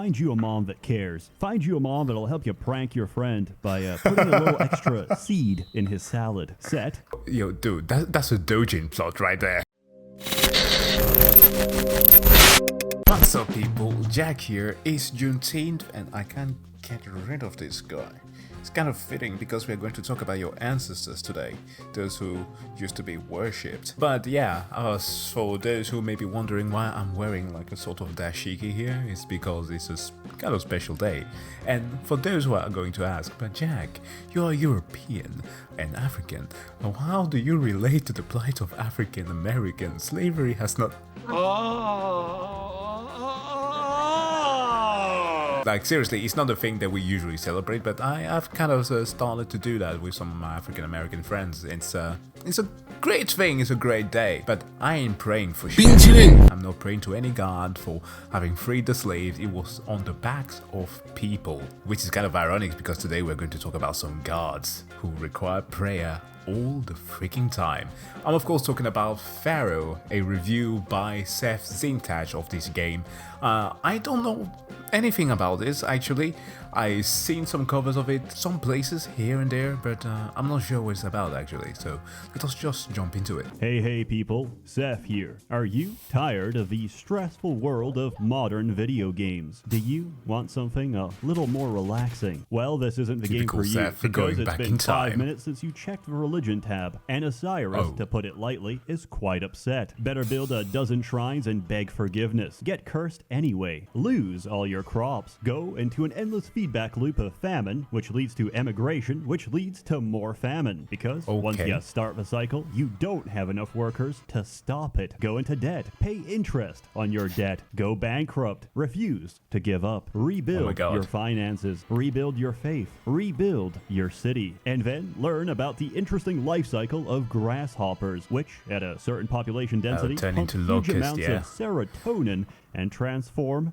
Find you a mom that cares. Find you a mom that'll help you prank your friend by putting a little extra seed in his salad. Set. Yo, dude, that's a Dojin plot right there. What's up, people? Jack here. It's Juneteenth, and I can't get rid of this guy. It's kind of fitting because we're going to talk about your ancestors today, those who used to be worshipped. But yeah, for those who may be wondering why I'm wearing like a sort of dashiki here, it's because it's a kind of special day. And for those who are going to ask, but Jack, you're European and African, how do you relate to the plight of African Americans? Slavery has not... Like, seriously, it's not a thing that we usually celebrate, but I've kind of started to do that with some of my African American friends. It's a great thing, it's a great day, but I ain't praying for shit. I'm not praying to any god for having freed the slaves. It was on the backs of people, which is kind of ironic because today we're going to talk about some gods who require prayer all the freaking time. I'm of course talking about Pharaoh, a review by SsethTzeentach of this game. I don't know anything about this actually. I've seen some covers of it, some places here and there, but I'm not sure what it's about actually, so let us just jump into it. Hey people, Seth here. Are you tired of the stressful world of modern video games? Do you want something a little more relaxing? Well, this isn't the game for you, Seth, because it's been 5 time. minutes since you checked the religion tab, and Osiris, to put it lightly, is quite upset. Better build a dozen shrines and beg forgiveness. Get cursed anyway. Lose all your crops. Go into an endless feedback loop of famine, which leads to emigration, which leads to more famine. Because once you start the cycle, you don't have enough workers to stop it. Go into debt. Pay interest on your debt. Go bankrupt. Refuse to give up. Rebuild your finances. Rebuild your faith. Rebuild your city. And then learn about the interesting life cycle of grasshoppers, which, at a certain population density, pump huge amounts of serotonin and transform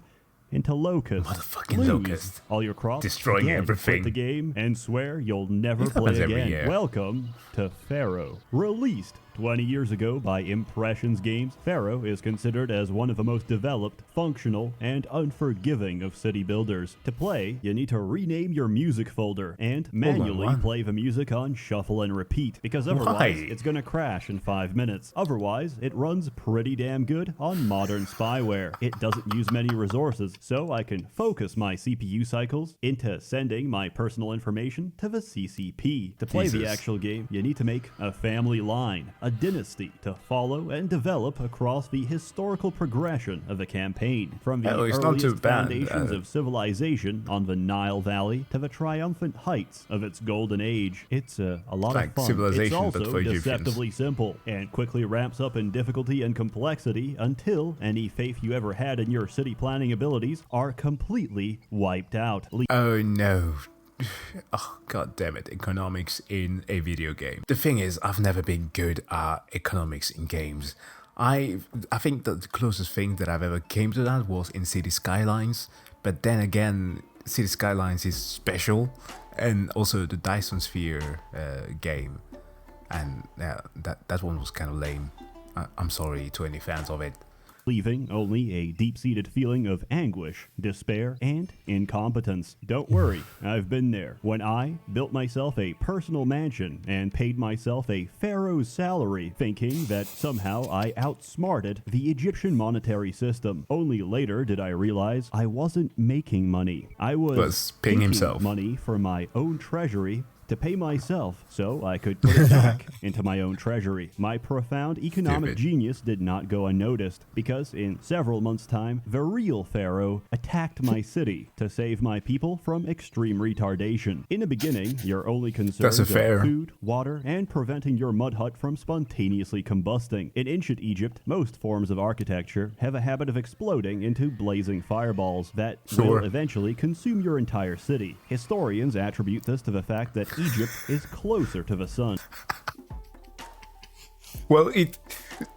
into locusts. Motherfucking Lose locust. all your crops, destroying everything. Quit the game, and swear you'll never play again. Welcome to Pharaoh. Released 20 years ago by Impressions Games, Pharaoh is considered as one of the most developed, functional, and unforgiving of city builders. To play, you need to rename your music folder and manually play the music on shuffle and repeat, because otherwise it's gonna crash in 5 minutes. Otherwise, it runs pretty damn good on modern spyware. It doesn't use many resources, so I can focus my CPU cycles into sending my personal information to the CCP. To play the actual game, you need to make a family line, a dynasty to follow and develop across the historical progression of the campaign, from the earliest foundations of civilization on the Nile Valley to the triumphant heights of its golden age. It's a lot of fun. It's also deceptively simple and quickly ramps up in difficulty and complexity until any faith you ever had in your city planning abilities are completely wiped out. Oh no. Oh, god damn it, economics in a video game. The thing is, I've never been good at economics in games. I think that the closest thing that I've ever came to that was in City Skylines, but then again, City Skylines is special, and also the Dyson Sphere game, and yeah, that one was kind of lame. I'm sorry to any fans of it. Leaving only a deep-seated feeling of anguish, despair, and incompetence. Don't worry, I've been there. When I built myself a personal mansion and paid myself a pharaoh's salary, thinking that somehow I outsmarted the Egyptian monetary system. Only later did I realize I wasn't making money. I was paying himself money for my own treasury to pay myself so I could put it back into my own treasury. My profound economic genius did not go unnoticed, because in several months' time, the real Pharaoh attacked my city to save my people from extreme retardation. In the beginning, your only concerns are food, water, and preventing your mud hut from spontaneously combusting. In ancient Egypt, most forms of architecture have a habit of exploding into blazing fireballs that will eventually consume your entire city. Historians attribute this to the fact that Egypt is closer to the sun. Well,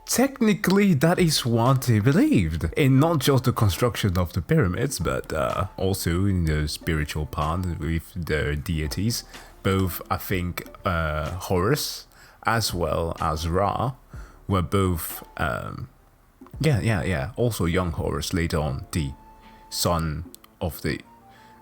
technically that is what they believed, in not just the construction of the pyramids, but also in the spiritual part with their deities. Both, I think, Horus as well as Ra were both, also young Horus, later on the son of the...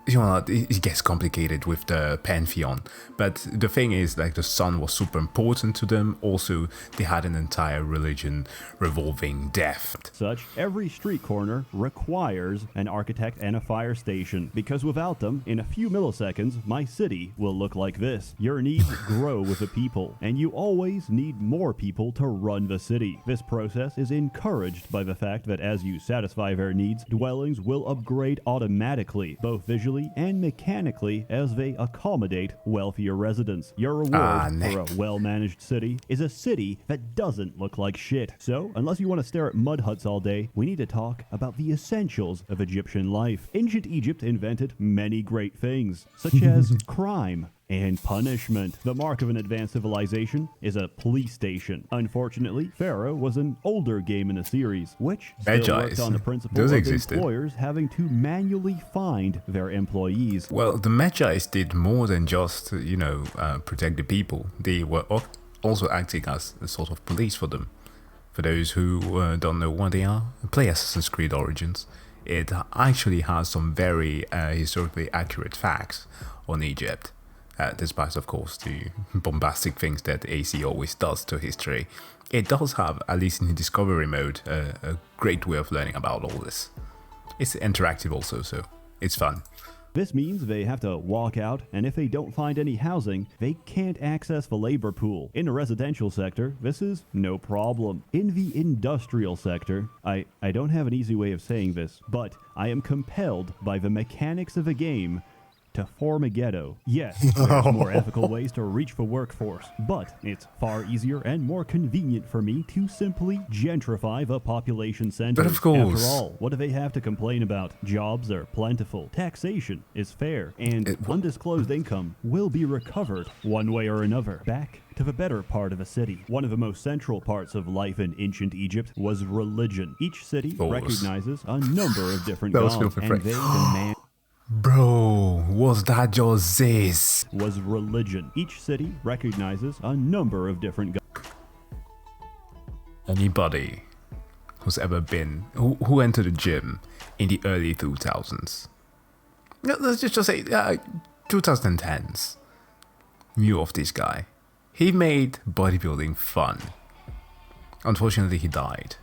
You know, it gets complicated with the pantheon, but the thing is, like, the sun was super important to them. Also, they had an entire religion revolving death. Such, every street corner requires an architect and a fire station, because without them, in a few milliseconds, my city will look like this. Your needs grow with the people, and you always need more people to run the city. This process is encouraged by the fact that as you satisfy their needs, dwellings will upgrade automatically, both visually and mechanically as they accommodate wealthier residents. Your reward for a well-managed city is a city that doesn't look like shit. So, unless you want to stare at mud huts all day, we need to talk about the essentials of Egyptian life. Ancient Egypt invented many great things, such as crime and punishment. The mark of an advanced civilization is a police station. Unfortunately, Pharaoh was an older game in the series, which still worked on the principle of employers having to manually find their employees. Well, the Magi's did more than just, protect the people. They were also acting as a sort of police for them. For those who don't know what they are, play Assassin's Creed Origins. It actually has some very historically accurate facts on Egypt. Despite, of course, the bombastic things that AC always does to history, it does have, at least in the discovery mode, a great way of learning about all this. It's interactive also, so it's fun. This means they have to walk out, and if they don't find any housing, they can't access the labor pool. In the residential sector, this is no problem. In the industrial sector, I don't have an easy way of saying this, but I am compelled by the mechanics of the game to form a ghetto. Yes, there's more ethical ways to reach the workforce, but it's far easier and more convenient for me to simply gentrify the population center. But of course. After all, what do they have to complain about? Jobs are plentiful, taxation is fair, and undisclosed income will be recovered one way or another back to the better part of a city. One of the most central parts of life in ancient Egypt was religion. Each city recognizes a number of different gods, and they demand... Bro, was that just this? Was religion. Each city recognizes a number of different gods. Anybody who's ever been, who entered the gym in the early 2000s, let's just say 2010s, knew of this guy. He made bodybuilding fun. Unfortunately, he died.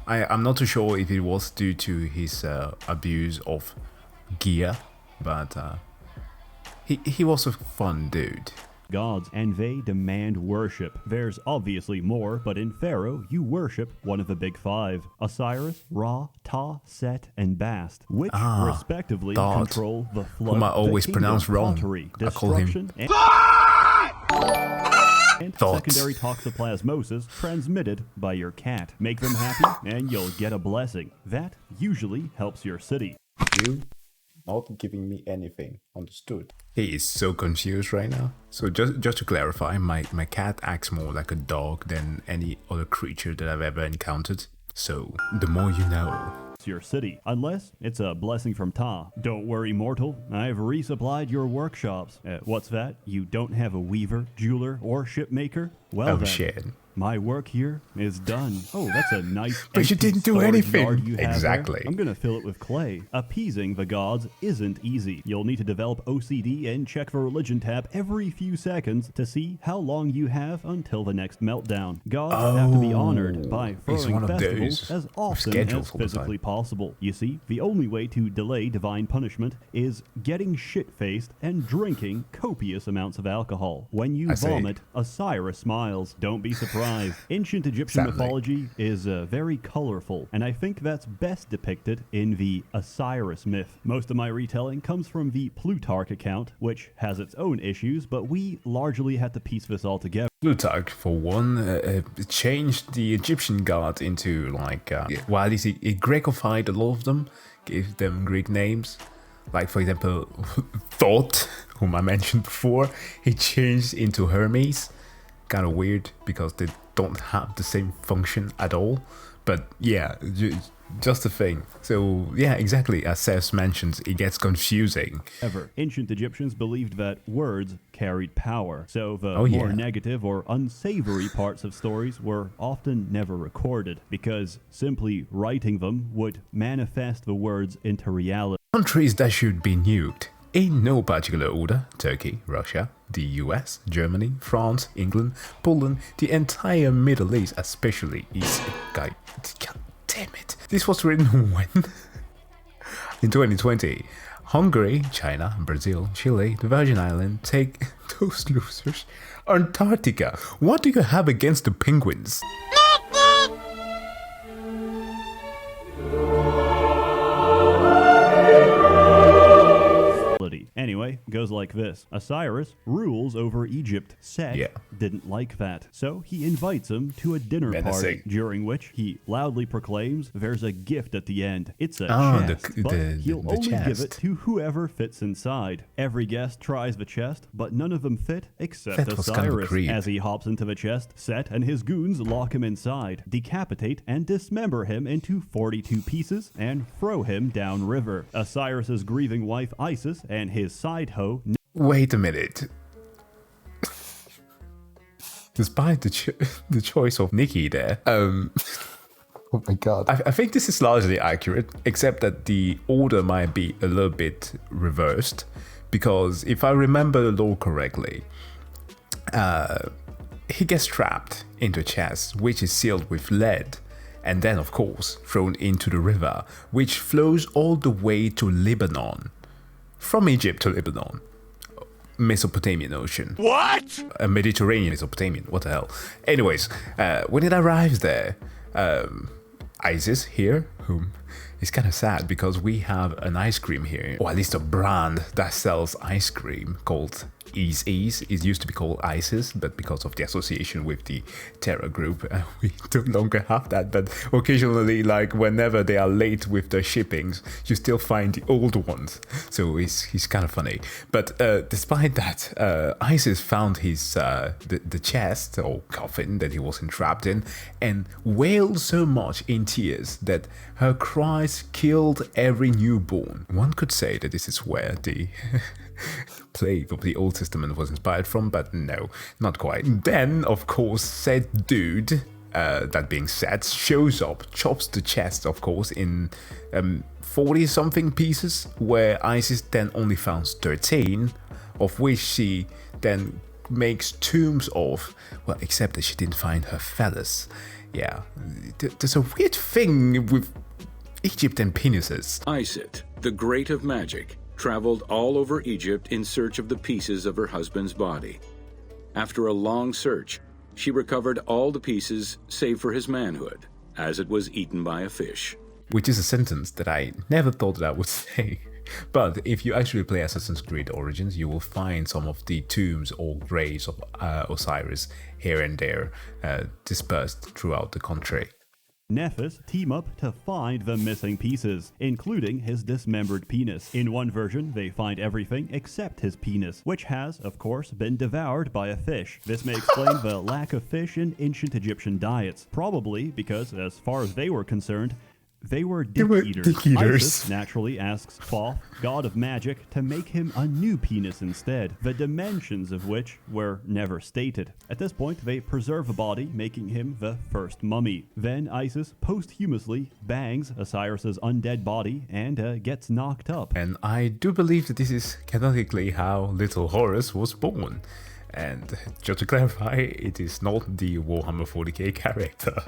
I'm not too sure if it was due to his abuse of gear, but he was a fun dude. Gods, and they demand worship. There's obviously more, but in Pharaoh, you worship one of the big five: Osiris, Ra, Ta, Set, and Bast, which respectively control the flood, whom I always pronounce wrong. Pottery, I call him and secondary toxoplasmosis transmitted by your cat. Make them happy, and you'll get a blessing. That usually helps your city. You not giving me anything, understood? He is so confused right now. So just to clarify, my cat acts more like a dog than any other creature that I've ever encountered. So the more you know. Your city, unless it's a blessing from Ta. Don't worry, mortal, I've resupplied your workshops. What's that? You don't have a weaver, jeweler, or shipmaker? Well, then, shit. My work here is done. Oh, that's a nice but you didn't do anything. Exactly. I'm gonna fill it with clay. Appeasing the gods isn't easy. You'll need to develop OCD and check the religion tab every few seconds to see how long you have until the next meltdown. Gods have to be honored by throwing festivals as often as physically possible. You see, the only way to delay divine punishment is getting shit-faced and drinking copious amounts of alcohol. When you vomit, Osiris smiles. Don't be surprised. Ancient Egyptian mythology is very colorful, and I think that's best depicted in the Osiris myth. Most of my retelling comes from the Plutarch account, which has its own issues, but we largely had to piece this all together. Plutarch, for one, changed the Egyptian god into, like, while he Greekified a lot of them, gave them Greek names. Like, for example, Thoth, whom I mentioned before, he changed into Hermes. Kind of weird because they don't have the same function at all. But yeah, Just a thing. So, yeah, exactly. As Seth mentions, it gets confusing. Ever. Ancient Egyptians believed that words carried power, so the more negative or unsavory parts of stories were often never recorded, because simply writing them would manifest the words into reality. Countries that should be nuked. In no particular order: Turkey, Russia, the US, Germany, France, England, Poland, the entire Middle East, especially East. God damn it. This was written when? In 2020. Hungary, China, Brazil, Chile, the Virgin Islands, take those losers. Antarctica. What do you have against the penguins? Anyway, goes like this. Osiris rules over Egypt. Seth didn't like that, so he invites him to a dinner party, during which he loudly proclaims there's a gift at the end. It's a chest, but he'll only give it to whoever fits inside. Every guest tries the chest, but none of them fit except Osiris. As he hops into the chest, Seth and his goons lock him inside, decapitate and dismember him into 42 pieces, and throw him downriver. Osiris's grieving wife Isis and his side hoe. Wait a minute. Despite the choice of Nikki there, oh my god. I think this is largely accurate, except that the order might be a little bit reversed, because if I remember the lore correctly, he gets trapped into a chest which is sealed with lead, and then of course thrown into the river, which flows all the way to Lebanon. From Egypt to Lebanon. Mesopotamian Ocean. What? Mediterranean Mesopotamian, what the hell. Anyways, when it arrives there, Isis here, whom is kind of sad because we have an ice cream here, or at least a brand that sells ice cream called Ease. It used to be called ISIS, but because of the association with the terror group, we no longer have that. But occasionally, like whenever they are late with the shippings, you still find the old ones. So he's kind of funny. But despite that, ISIS found his the chest or coffin that he was entrapped in, and wailed so much in tears that her cries killed every newborn. One could say that this is where the plague of the Old Testament was inspired from, but no, not quite. Then, of course, said dude, that being said, shows up, chops the chest, of course, in 40-something pieces, where Isis then only found 13, of which she then makes tombs of, well, except that she didn't find her phallus. Yeah, there's a weird thing with Egypt and penises. Isis, the great of magic, traveled all over Egypt in search of the pieces of her husband's body. After a long search, she recovered all the pieces save for his manhood, as it was eaten by a fish. Which is a sentence that I never thought that I would say. But if you actually play Assassin's Creed Origins, you will find some of the tombs or graves of Osiris here and there, dispersed throughout the country. Nephis team up to find the missing pieces, including his dismembered penis. In one version, they find everything except his penis, which has, of course, been devoured by a fish. This may explain the lack of fish in ancient Egyptian diets, probably because, as far as they were concerned, they were dick eaters. Isis naturally asks Thoth, god of magic, to make him a new penis instead, the dimensions of which were never stated. At this point, they preserve the body, making him the first mummy. Then Isis posthumously bangs Osiris's undead body and gets knocked up. And I do believe that this is canonically how little Horus was born. And just to clarify, it is not the Warhammer 40k character.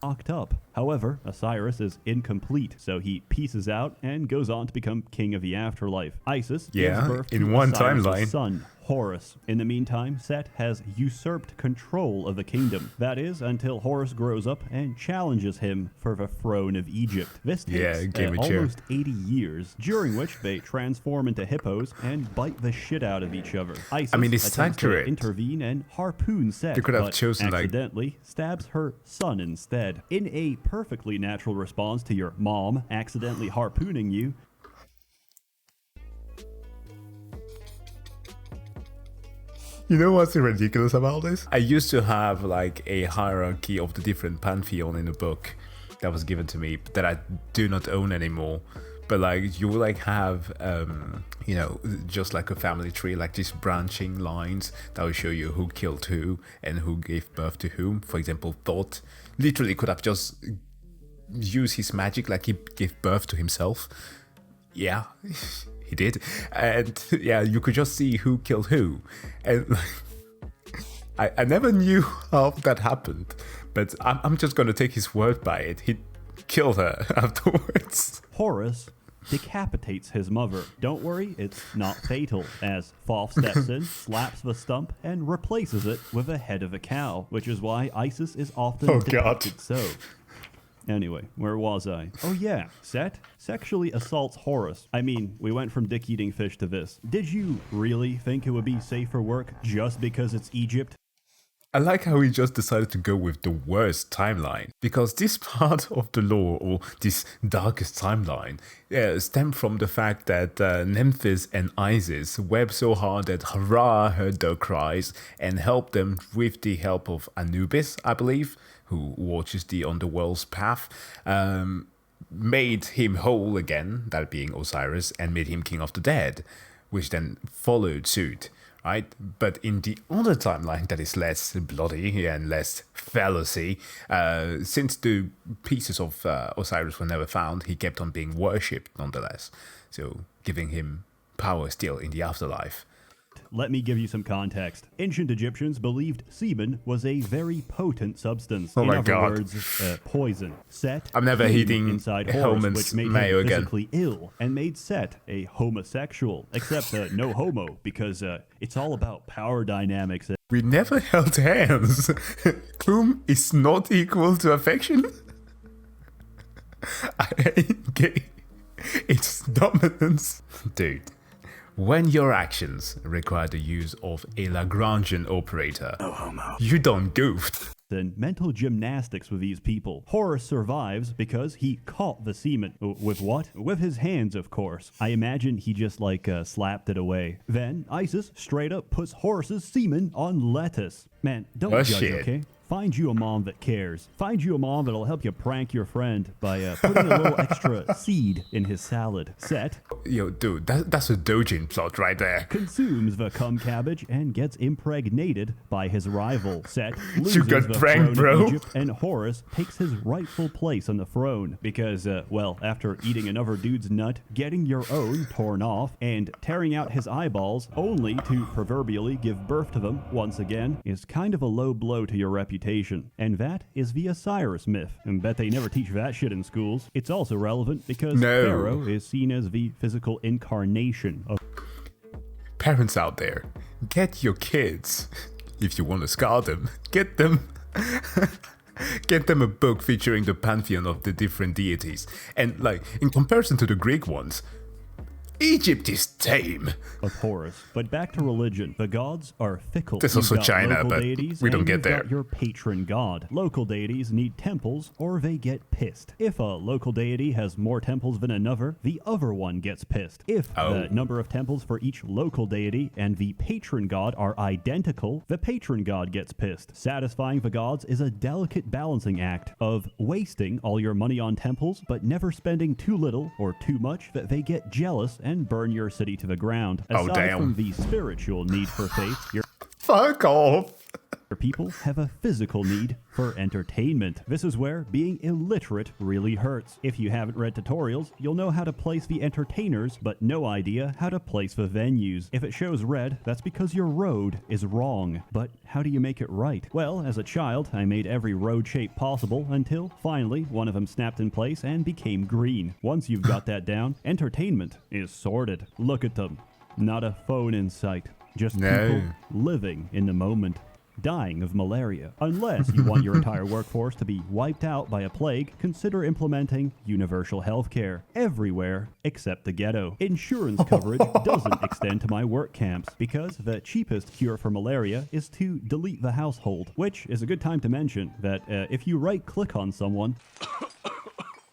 Knocked up. However, Osiris is incomplete, so he pieces out and goes on to become king of the afterlife. Isis gives birth in to one Osiris' timeline. son, Horus. In the meantime, Seth has usurped control of the kingdom. That is, until Horus grows up and challenges him for the throne of Egypt. This takes almost 80 years, during which they transform into hippos and bite the shit out of each other. Isis it's attempts to accurate. intervene and harpoon Seth, They could have but chosen, accidentally stabs her son instead. In a perfectly natural response to your mom accidentally harpooning you, You know what's ridiculous about this? I used to have like a hierarchy of the different pantheon in the book, that was given to me that I do not own anymore. But like you will like have you know, just like a family tree, like these branching lines that will show you who killed who and who gave birth to whom. For example, Thoth literally could have just used his magic, like he gave birth to himself. Yeah, he did. And yeah, you could just see who killed who. And like, I never knew how that happened, but I'm just gonna take his word by it. He killed her afterwards. Horus decapitates his mother. Don't worry, it's not fatal, as Thoth steps in, slaps the stump, and replaces it with a head of a cow, which is why Isis is often depicted so. Anyway, where was I? Oh yeah, Set sexually assaults Horus. I mean, we went from dick-eating fish to this. Did you really think it would be safe for work just because it's Egypt? I like how he just decided to go with the worst timeline, because this part of the lore, or this darkest timeline, stemmed from the fact that Nephthys and Isis wept so hard that Ra heard their cries and helped them with the help of Anubis, I believe, who watches the underworld's path, made him whole again, that being Osiris, and made him king of the dead, which then followed suit. Right? But in the other timeline that is less bloody and less fallacy, since the pieces of Osiris were never found, he kept on being worshipped nonetheless, so giving him power still in the afterlife. Let me give you some context. Ancient Egyptians believed semen was a very potent substance. Oh in my other God. words, poison. Set I'm never eating inside Horus, Homan's which made mayo him again. physically ill and made Set a homosexual. Except no homo, because it's all about power dynamics. We never held hands. Whom is not equal to affection? I ain't gay. It's dominance. Dude. When your actions require the use of a Lagrangian operator, you don't goof. And mental gymnastics with these people. Horus survives because he caught the semen. With what? With his hands, of course. I imagine he just slapped it away. Then Isis straight up puts Horus's semen on lettuce. Man, don't judge, shit. okay? Find you a mom that cares. Find you a mom that'll help you prank your friend by putting a little extra seed in his salad. Set Yo, dude, that's a Dojin plot right there. consumes the cum cabbage and gets impregnated by his rival. Set You loses got the pranked, throne of bro. Egypt, and Horus takes his rightful place on the throne because, well, after eating another dude's nut, getting your own torn off, and tearing out his eyeballs only to proverbially give birth to them once again is kind of a low blow to your reputation. And that is the Osiris myth. And bet they never teach that shit in schools. It's also relevant because Pharaoh is seen as the physical incarnation of... Parents out there, get your kids, if you want to scar them, get them a book featuring the pantheon of the different deities. And like, in comparison to the Greek ones, Egypt is tame. Of Horus. But back to religion. The gods are fickle. There's You've also got China, local but deities, we don't and get you've there. got your patron god. Local deities need temples or they get pissed. If a local deity has more temples than another, the other one gets pissed. If the number of temples for each local deity and the patron god are identical, the patron god gets pissed. Satisfying the gods is a delicate balancing act of wasting all your money on temples, but never spending too little or too much that they get jealous and burn your city to the ground. Aside from the spiritual need for faith, your Fuck off. people have a physical need for entertainment. This is where being illiterate really hurts. If you haven't read tutorials, you'll know how to place the entertainers, but no idea how to place the venues. If it shows red, that's because your road is wrong. But how do you make it right? Well, as a child, I made every road shape possible until finally one of them snapped in place and became green. Once you've got that down, entertainment is sorted. Look at them. Not a phone in sight. Just people living in the moment, dying of malaria. Unless you want your entire workforce to be wiped out by a plague, consider implementing universal health care everywhere except the ghetto. Insurance coverage doesn't extend to my work camps because the cheapest cure for malaria is to delete the household, which is a good time to mention that if you right-click on someone...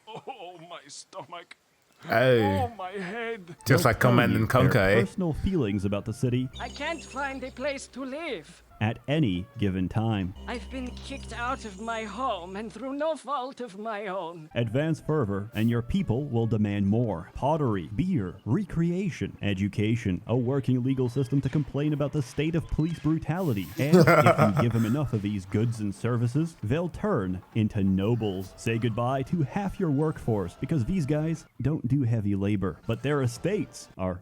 Oh, my stomach. Oh, Oh, my head. just like Command and Conquer, their eh? personal feelings about the city I can't find a place to live. at any given time. I've been kicked out of my home and through no fault of my own. Advance fervor, and your people will demand more. Pottery, beer, recreation, education, a working legal system to complain about the state of police brutality. And if you give them enough of these goods and services, they'll turn into nobles. Say goodbye to half your workforce, because these guys don't do heavy labor, but their estates are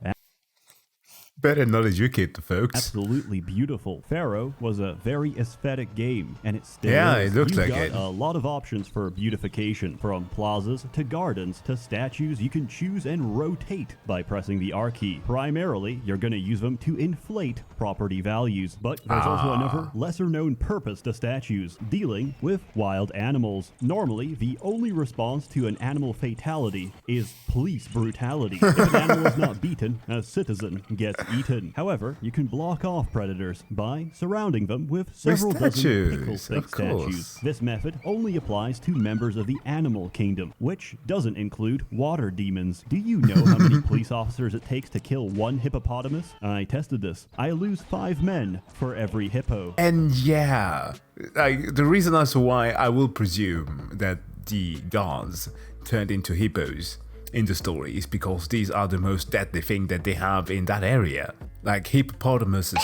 better not educate the folks. absolutely beautiful. Pharaoh was a very aesthetic game, and it still is. It looks like You've it. got a lot of options for beautification, from plazas to gardens to statues. You can choose and rotate by pressing the R key. Primarily, you're going to use them to inflate property values, but there's also another lesser-known purpose to statues, dealing with wild animals. Normally, the only response to an animal fatality is police brutality. If an animal is not beaten, a citizen gets eaten. However, you can block off predators by surrounding them with several dozen statues, pickle-stick of course. statues. This method only applies to members of the animal kingdom, which doesn't include water demons. Do you know how many police officers it takes to kill one hippopotamus? I tested this. I lose 5 men for every hippo. And yeah, the reason as to why I will presume that the gods turned into hippos in the story is because these are the most deadly thing that they have in that area. Like hippopotamuses,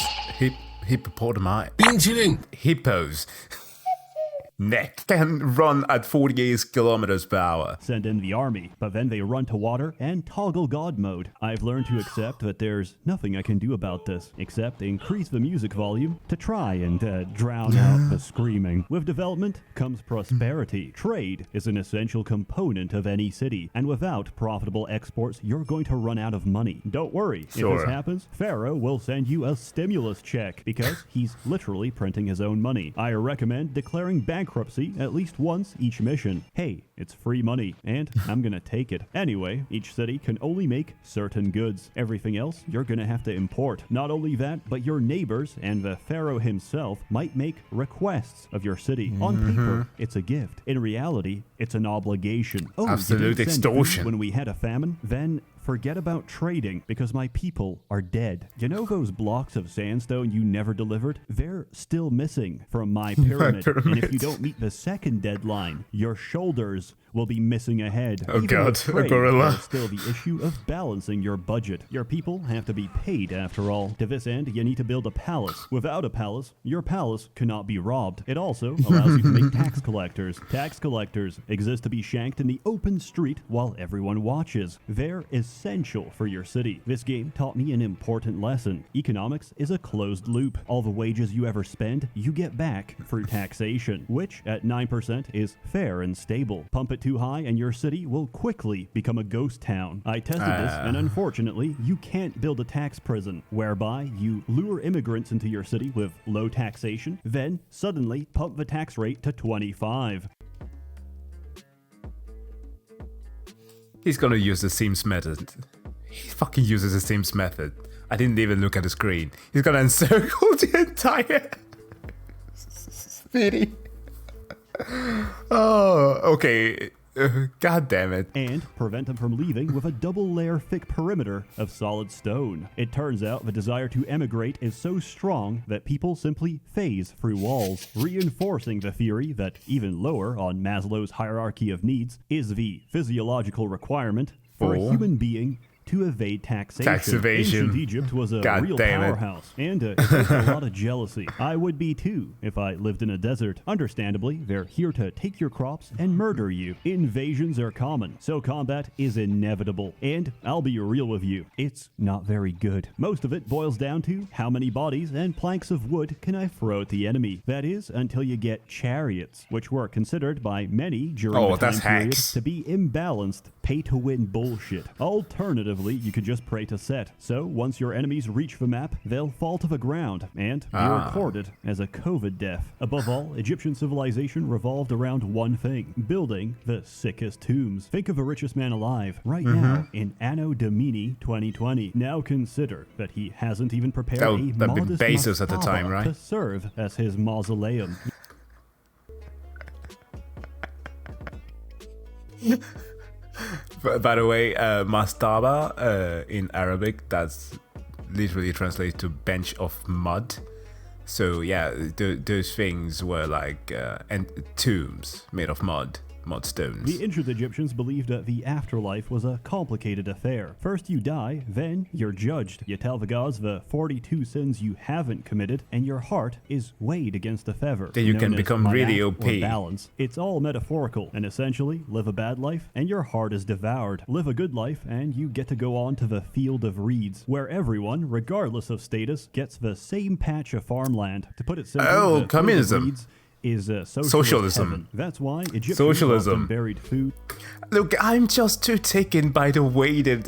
hippos. Neck can run at 48 kilometers per hour. Send in the army, but then they run to water and toggle God mode. I've learned to accept that there's nothing I can do about this, except increase the music volume to try and drown out the screaming. With development comes prosperity. Trade is an essential component of any city, and without profitable exports, you're going to run out of money. Don't worry, if this happens, Pharaoh will send you a stimulus check, because he's literally printing his own money. I recommend declaring bankruptcy at least once each mission. Hey, it's free money, and I'm gonna take it. Anyway, each city can only make certain goods. Everything else, you're gonna have to import. Not only that, but your neighbors and the Pharaoh himself might make requests of your city. On paper, it's a gift. In reality, it's an obligation. Oh, absolute extortion. When we had a famine, then forget about trading, because my people are dead. You know those blocks of sandstone you never delivered? They're still missing from my pyramid. And if you don't meet the second deadline, your shoulders will be missing a head. Oh Even god, with trade, a gorilla. there's still the issue of balancing your budget. Your people have to be paid after all. To this end, you need to build a palace. Without a palace, your palace cannot be robbed. It also allows you to make tax collectors. Tax collectors exist to be shanked in the open street while everyone watches. They're essential for your city. This game taught me an important lesson. Economics is a closed loop. All the wages you ever spend, you get back through taxation, which at 9% is fair and stable. Pump it too high and your city will quickly become a ghost town. I tested this, and unfortunately, you can't build a tax prison, whereby you lure immigrants into your city with low taxation, then suddenly pump the tax rate to 25. He's gonna use the Sims method. He fucking uses the Sims method. I didn't even look at the screen. He's gonna encircle the entire city. Oh, okay. God damn it. And prevent them from leaving with a double-layer thick perimeter of solid stone. It turns out the desire to emigrate is so strong that people simply phase through walls, reinforcing the theory that even lower on Maslow's hierarchy of needs is the physiological requirement for a human being to evade taxation. Tax evasion. Ancient Egypt was a God real damn it. powerhouse, and it takes a lot of jealousy. I would be too if I lived in a desert. Understandably, they're here to take your crops and murder you. Invasions are common, so combat is inevitable. And I'll be real with you, it's not very good. Most of it boils down to how many bodies and planks of wood can I throw at the enemy. That is, until you get chariots, which were considered by many during the time period to be imbalanced, pay-to-win bullshit. Alternatively, you could just pray to Set. So once your enemies reach the map, they'll fall to the ground and be recorded as a COVID death. Above all, Egyptian civilization revolved around one thing: building the sickest tombs. Think of the richest man alive right now in Anno Domini 2020. Now consider that he hasn't even prepared a modest Bezos at the time, mastaba right? to serve as his mausoleum. By the way, mastaba in Arabic, that's literally translated to bench of mud. So yeah, those things were like and tombs made of mud stones. The ancient Egyptians believed that the afterlife was a complicated affair. First you die, then you're judged. You tell the gods the 42 sins you haven't committed, and your heart is weighed against a feather. Then you can become really OP. Balance. It's all metaphorical, and essentially, live a bad life, and your heart is devoured. Live a good life, and you get to go on to the field of reeds, where everyone, regardless of status, gets the same patch of farmland. To put it simply, communism is socialism. Heaven. That's why Egyptians often buried food. Look, I'm just too taken by the way that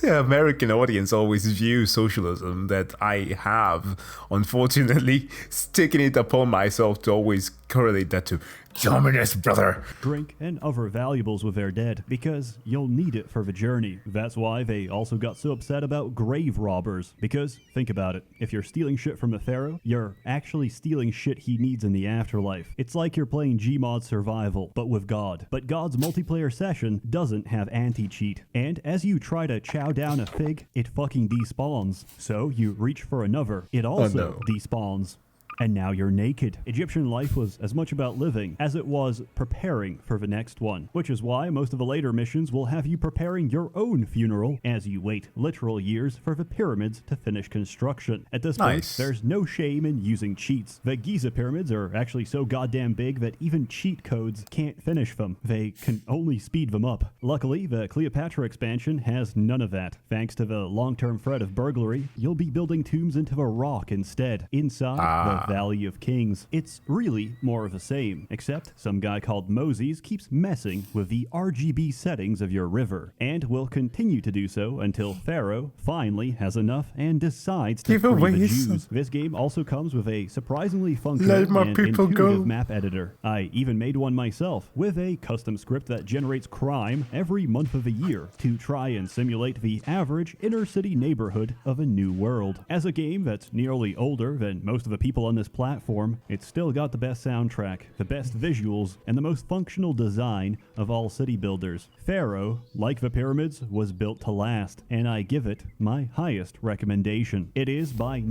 the American audience always views socialism that I have, unfortunately, taking it upon myself to always correlate that to communist, brother. Drink and other valuables with their dead, because you'll need it for the journey. That's why they also got so upset about grave robbers. Because, think about it, if you're stealing shit from a pharaoh, you're actually stealing shit he needs in the afterlife. It's like you're playing Gmod Survival, but with God. But God's multiplayer session doesn't have anti-cheat. And as you try to chow down a fig, it fucking despawns. So you reach for another, it also despawns. And now you're naked. Egyptian life was as much about living as it was preparing for the next one, which is why most of the later missions will have you preparing your own funeral as you wait literal years for the pyramids to finish construction. At this point, there's no shame in using cheats. The Giza pyramids are actually so goddamn big that even cheat codes can't finish them. They can only speed them up. Luckily, the Cleopatra expansion has none of that. Thanks to the long-term threat of burglary, you'll be building tombs into the rock instead, inside the Valley of Kings. It's really more of the same, except some guy called Moses keeps messing with the RGB settings of your river, and will continue to do so until Pharaoh finally has enough and decides to free the Jews. This game also comes with a surprisingly functional and intuitive map editor. I even made one myself, with a custom script that generates crime every month of the year to try and simulate the average inner-city neighborhood of a new world. As a game that's nearly older than most of the people on this platform, it's still got the best soundtrack, the best visuals, and the most functional design of all city builders. Pharaoh, like the pyramids, was built to last, and I give it my highest recommendation. It is by...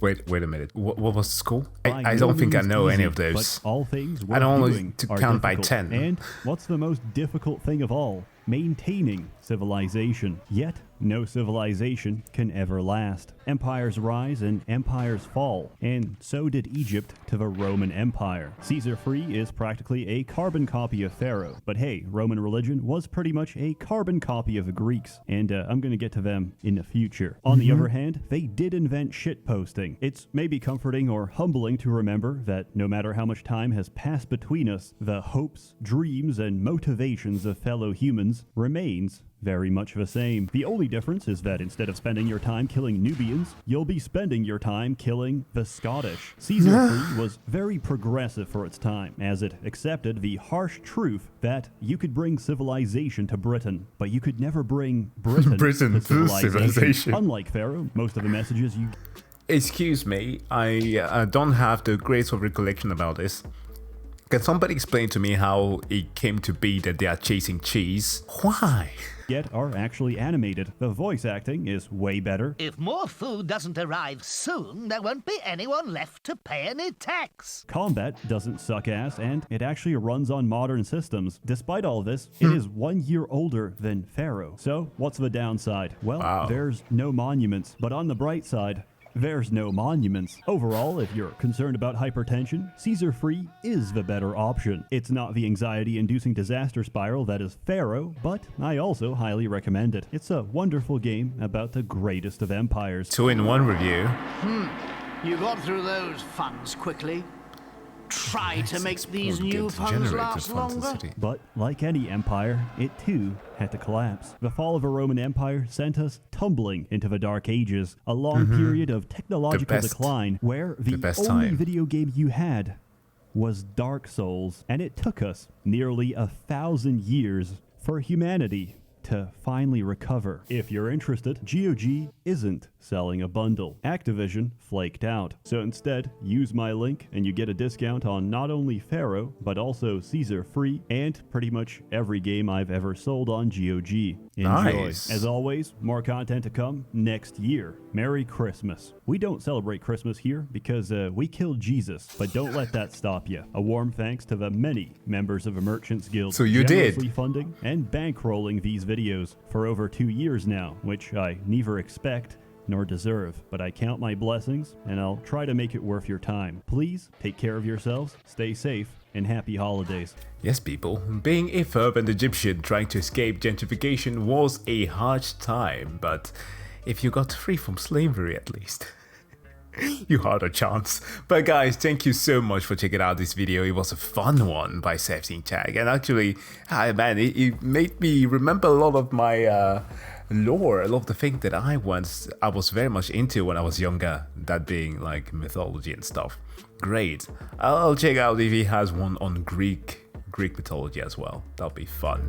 Wait a minute. What was the score? I don't think I know any of those. But all things I don't want to count by 10. And what's the most difficult thing of all? Maintaining civilization. Yet, no civilization can ever last. Empires rise and empires fall, and so did Egypt to the Roman Empire. Caesar Free is practically a carbon copy of Pharaoh, but hey, Roman religion was pretty much a carbon copy of the Greeks, and I'm gonna get to them in the future. On the other hand, they did invent shitposting. It's maybe comforting or humbling to remember that no matter how much time has passed between us, the hopes, dreams, and motivations of fellow humans remains very much the same. The only difference is that instead of spending your time killing Nubians, you'll be spending your time killing the Scottish. Caesar Free was very progressive for its time, as it accepted the harsh truth that you could bring civilization to Britain, but you could never bring Britain to civilization. Unlike Pharaoh, most of the messages you... Excuse me, I don't have the greatest of recollection about this. Can somebody explain to me how it came to be that they are chasing cheese? Why? Yet are actually animated. The voice acting is way better. If more food doesn't arrive soon, there won't be anyone left to pay any tax. Combat doesn't suck ass, and it actually runs on modern systems. Despite all this, it is 1 year older than Pharaoh. So, what's the downside? Well, there's no monuments. But on the bright side, there's no monuments. Overall, if you're concerned about hypertension, Caesar Free is the better option. It's not the anxiety-inducing disaster spiral that is Pharaoh, but I also highly recommend it. It's a wonderful game about the greatest of empires. 2-in-1 review. You got through those funds quickly. Try to make these new funds last longer. But like any empire, it too had to collapse. The fall of a Roman Empire sent us tumbling into the Dark Ages, a long period of technological decline where the only video game you had was Dark Souls, and it took us nearly 1,000 years for humanity to finally recover. If you're interested, GOG isn't selling a bundle. Activision flaked out. So instead, use my link and you get a discount on not only Pharaoh, but also Caesar Free and pretty much every game I've ever sold on GOG. Enjoy. Nice. As always, more content to come next year. Merry Christmas. We don't celebrate Christmas here because we killed Jesus, but don't let that stop you. A warm thanks to the many members of a Merchants Guild So you did. generously funding and bankrolling these videos for over 2 years now, which I neither expect nor deserve, but I count my blessings and I'll try to make it worth your time. Please take care of yourselves, stay safe, and happy holidays. Yes, people, being a fervent Egyptian trying to escape gentrification was a hard time, but if you got free from slavery at least, you had a chance. But guys, thank you so much for checking out this video. It was a fun one by SsethTzeentach, and actually, man, it made me remember a lot of my lore, a lot of the things that I was very much into when I was younger, that being like mythology and stuff. Great. I'll check out if he has one on Greek mythology as well. That'll be fun.